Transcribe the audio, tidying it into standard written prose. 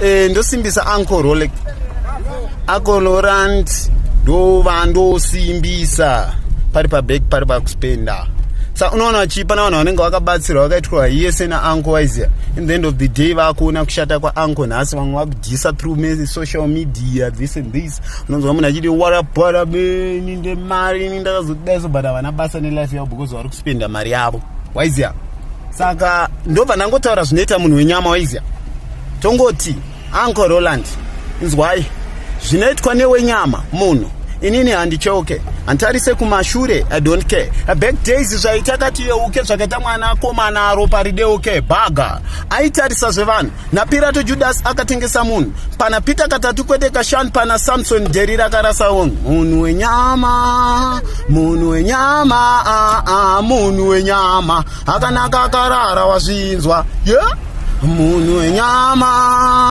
ndosimbisa Uncle Rolex Uncle Laurent ndosimbisa pari pabek pari pakuspenda. Sa unaona vachipa navanhu vanenge vakabatsirwa vakaitwa yese nauncle waiziya. In the end of the day vakuona kushata kwauncle nhasi vamwe vakudhisa through social media this and this. Unonzwa munhu achiti warapara beni ndemari ini ndakazodaiso but havana basa nelife yavo because vari kuspenda mari yavo waiziya. Saka ndobva ndangotaura zvinoita munhu wenyama waiziya. Tongoti Uncle Roland inzwai zvinoitwa newenyama munhu inini handichoke hantarise kumashure. I don't care. Back days zvaitakati yeuke zvakaita mwana akomana aropa rideuke baga aitarisa zvevanhu naPirato Judas akatengesa munhu pana Peter katatu kwete kashanu pana Samson Jerry rakarasa munhu wenyama munhu wenyama akanaka akarara wazvinzwa munhu wenyama.